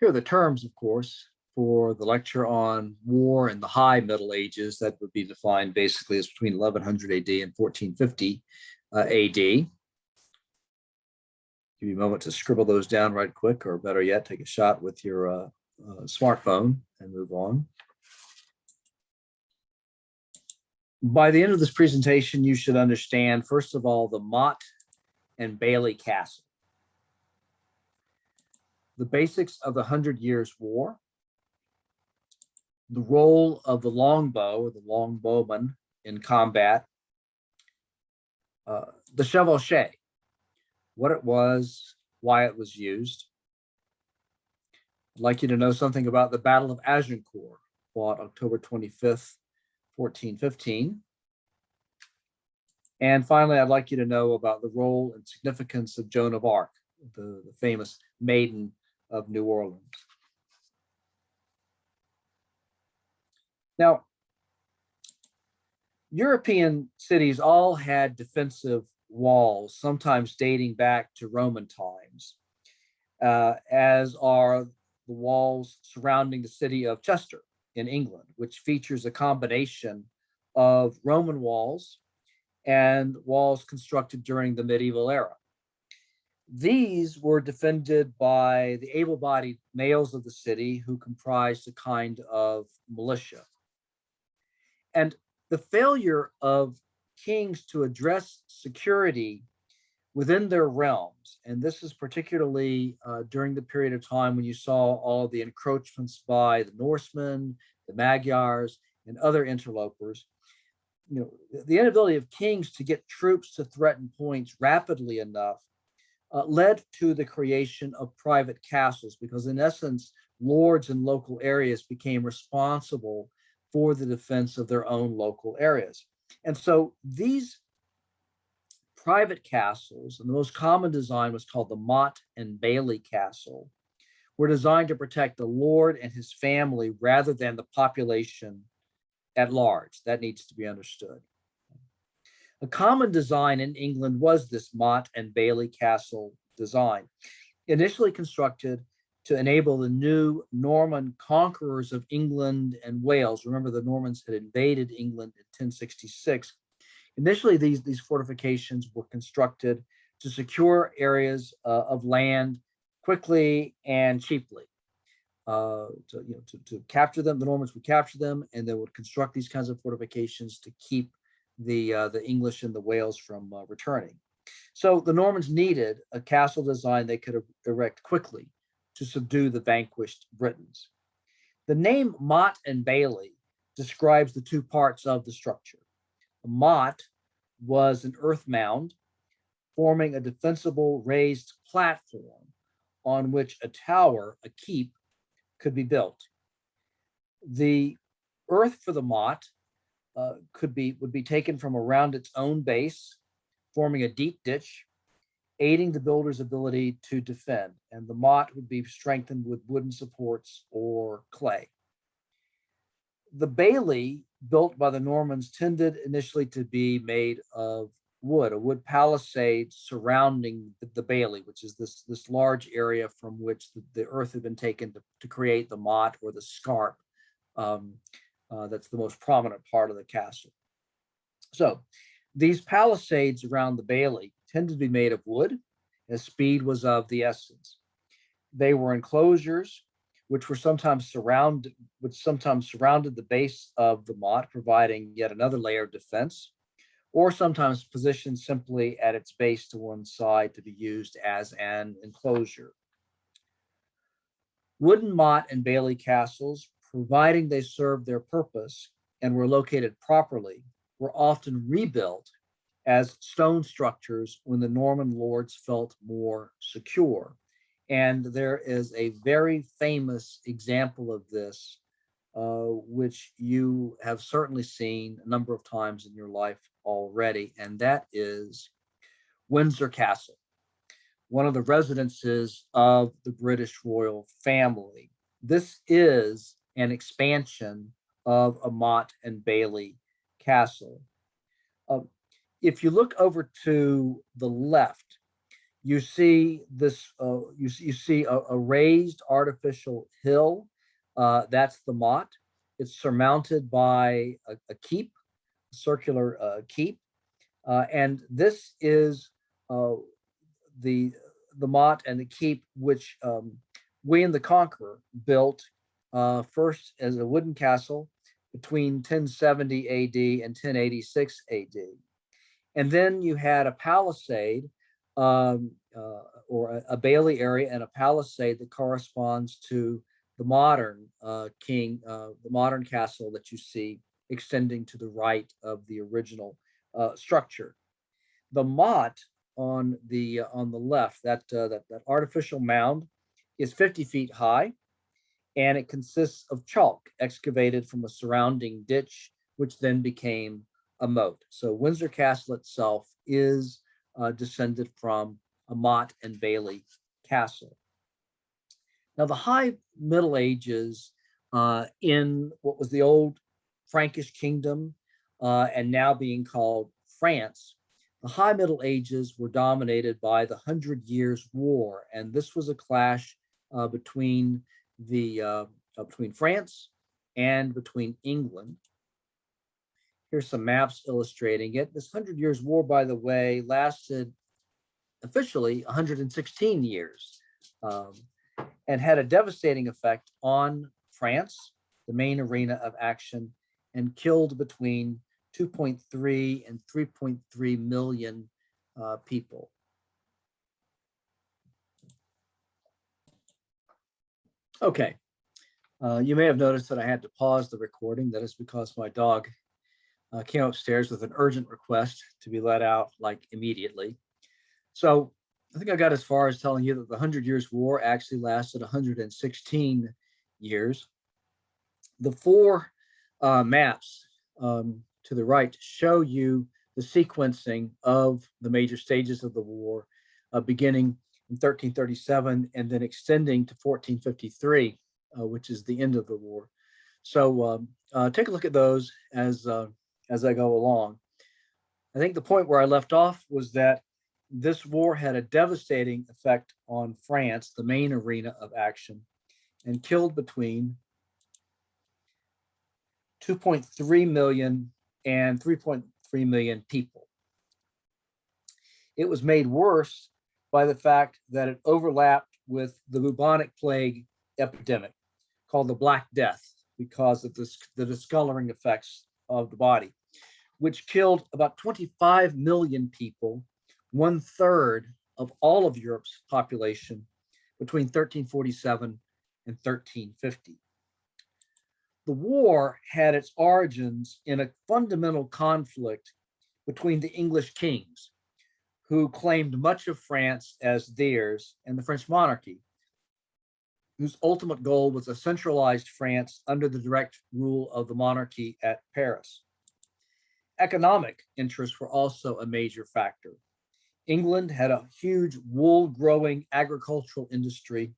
Here are the terms, of course, for the lecture on war in the High Middle Ages. That would be defined basically as between 1100 AD and 1450 AD. Give you a moment to scribble those down right quick, or better yet, take a shot with your smartphone and move on. By the end of this presentation, you should understand, first of all, the Motte and Bailey Castle, the basics of the 100 Years' War, the role of the longbow or the longbowman in combat, the chevauchée, what it was, why it was used. I'd like you to know something about the Battle of Agincourt, fought October 25th, 1415. And finally, I'd like you to know about the role and significance of Joan of Arc, the famous Maiden of New Orleans. Now, European cities all had defensive walls, sometimes dating back to Roman times, as are the walls surrounding the city of Chester in England, which features a combination of Roman walls and walls constructed during the medieval era. These were defended by the able-bodied males of the city who comprised a kind of militia. And the failure of kings to address security within their realms, and this is particularly during the period of time when you saw all the encroachments by the Norsemen, the Magyars, and other interlopers, the inability of kings to get troops to threaten points rapidly enough led to the creation of private castles, because in essence, lords in local areas became responsible for the defense of their own local areas. And so these private castles, and the most common design was called the Motte and Bailey Castle, were designed to protect the lord and his family rather than the population at large. That needs to be understood. A common design in England was this Motte and Bailey Castle design, initially constructed to enable the new Norman conquerors of England and Wales. Remember, the Normans had invaded England in 1066. Initially, these fortifications were constructed to secure areas of land quickly and cheaply. To capture them, the Normans would capture them, and they would construct these kinds of fortifications to keep the English and the Wales from returning. So the Normans needed a castle design they could erect quickly to subdue the vanquished Britons. The name Motte and Bailey describes the two parts of the structure. A motte was an earth mound forming a defensible raised platform on which a tower, a keep, could be built. The earth for the motte would be taken from around its own base, forming a deep ditch, aiding the builder's ability to defend, and the motte would be strengthened with wooden supports or clay. The bailey built by the Normans tended initially to be made of wood, a wood palisade surrounding the bailey, which is this large area from which the earth had been taken to create the motte or the scarp. That's the most prominent part of the castle. So these palisades around the bailey tended to be made of wood, as speed was of the essence. They were enclosures which sometimes surrounded the base of the motte, providing yet another layer of defense, or sometimes positioned simply at its base to one side to be used as an enclosure. Wooden motte and bailey castles, providing they served their purpose and were located properly, were often rebuilt as stone structures when the Norman lords felt more secure. And there is a very famous example of this, which you have certainly seen a number of times in your life already, and that is Windsor Castle, one of the residences of the British royal family. This is an expansion of a Motte and Bailey castle. If you look over to the left, You see this. You see a raised artificial hill. That's the Motte. It's surmounted by a keep, a circular keep, and this is uh, the the Motte and the keep, which William the Conqueror built first as a wooden castle between 1070 A.D. and 1086 A.D. And then you had a palisade or a bailey area and a palisade that corresponds to the modern the modern castle that you see extending to the right of the original structure. The Motte on the left, that artificial mound, is 50 feet high, and it consists of chalk excavated from a surrounding ditch, which then became a moat. So Windsor Castle itself is descended from a Motte and Bailey castle. Now, the High Middle Ages in what was the old Frankish kingdom and now being called France, the High Middle Ages were dominated by the Hundred Years' War, and this was a clash between between France and between England. Here's some maps illustrating it. This Hundred Years' War, by the way, lasted officially 116 years and had a devastating effect on France, the main arena of action, and killed between 2.3 and 3.3 million people. Okay, you may have noticed that I had to pause the recording. That is because my dog came upstairs with an urgent request to be let out like immediately. So I think I got as far as telling you that the Hundred Years' War actually lasted 116 years. The four maps to the right show you the sequencing of the major stages of the war, beginning in 1337 and then extending to 1453, which is the end of the war. So take a look at those as I go along. I think the point where I left off was that this war had a devastating effect on France, the main arena of action, and killed between 2.3 million and 3.3 million people. It was made worse by the fact that it overlapped with the bubonic plague epidemic called the Black Death because of the discoloring effects of the body, which killed about 25 million people, 1/3 of all of Europe's population between 1347 and 1350. The war had its origins in a fundamental conflict between the English kings, who claimed much of France as theirs, and the French monarchy, whose ultimate goal was a centralized France under the direct rule of the monarchy at Paris. Economic interests were also a major factor. England had a huge wool growing agricultural industry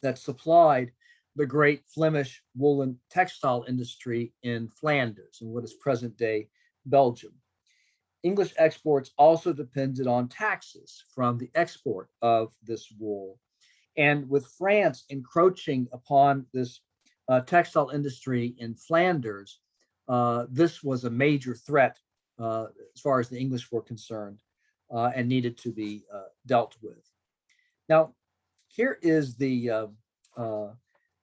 that supplied the great Flemish woolen textile industry in Flanders, in what is present day Belgium. English exports also depended on taxes from the export of this wool. And with France encroaching upon this textile industry in Flanders, this was a major threat as far as the English were concerned and needed to be dealt with. Now, here is the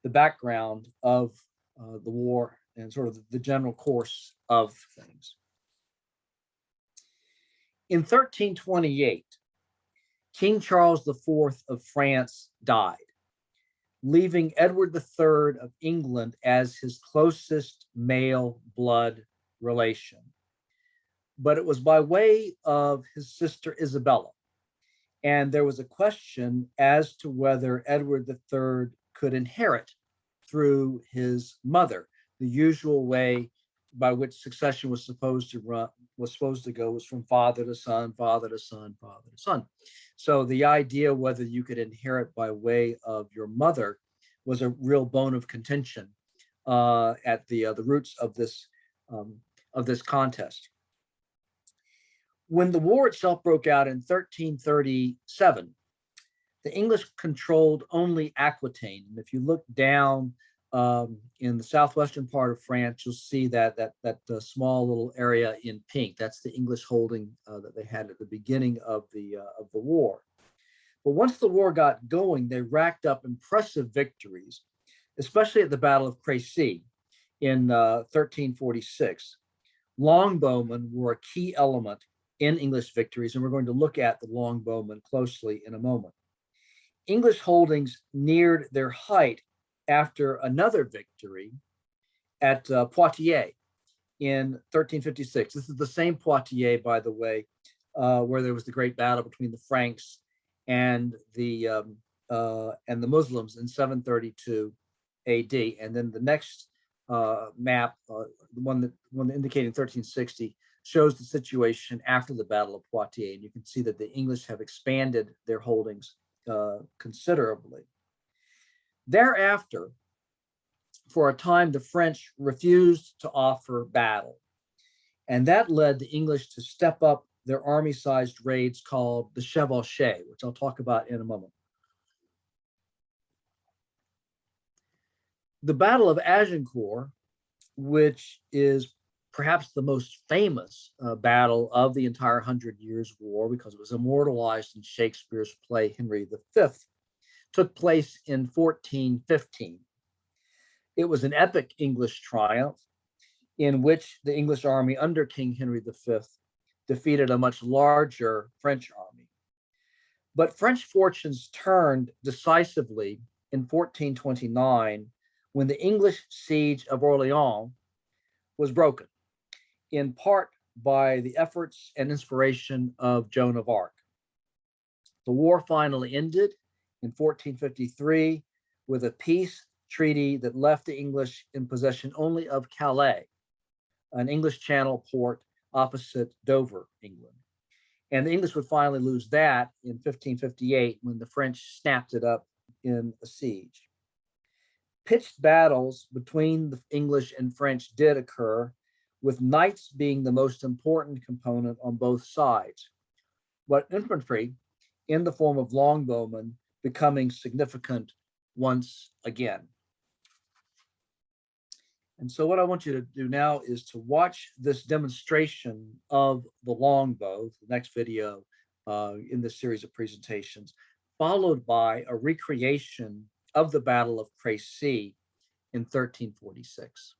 background of the war and sort of the general course of things. In 1328, King Charles IV of France died, leaving Edward III of England as his closest male blood relation. But it was by way of his sister Isabella. And there was a question as to whether Edward III could inherit through his mother. The usual way by which succession was supposed to go was from father to son, father to son, father to son. So the idea whether you could inherit by way of your mother was a real bone of contention at the roots of this contest. When the war itself broke out in 1337, the English controlled only Aquitaine. And if you look down in the southwestern part of France, you'll see that small little area in pink. That's the English holding that they had at the beginning of the war. But once the war got going, they racked up impressive victories, especially at the Battle of Crécy in 1346. Longbowmen were a key element in English victories, and we're going to look at the longbowmen closely in a moment. English holdings neared their height after another victory at Poitiers in 1356. This is the same Poitiers, by the way, where there was the great battle between the Franks and the Muslims in 732 A.D. And then the next map, the one indicating 1360, shows the situation after the Battle of Poitiers, and you can see that the English have expanded their holdings considerably. Thereafter, for a time, the French refused to offer battle, and that led the English to step up their army-sized raids called the chevauchée, which I'll talk about in a moment. The Battle of Agincourt, which is perhaps the most famous battle of the entire Hundred Years' War because it was immortalized in Shakespeare's play Henry V, took place in 1415. It was an epic English triumph in which the English army under King Henry V defeated a much larger French army. But French fortunes turned decisively in 1429 when the English siege of Orleans was broken, in part by the efforts and inspiration of Joan of Arc. The war finally ended in 1453 with a peace treaty that left the English in possession only of Calais, an English Channel port opposite Dover, England. And the English would finally lose that in 1558 when the French snapped it up in a siege. Pitched battles between the English and French did occur, with knights being the most important component on both sides, but infantry in the form of longbowmen becoming significant once again. And so what I want you to do now is to watch this demonstration of the longbow, the next video in this series of presentations, followed by a recreation of the Battle of Crécy in 1346.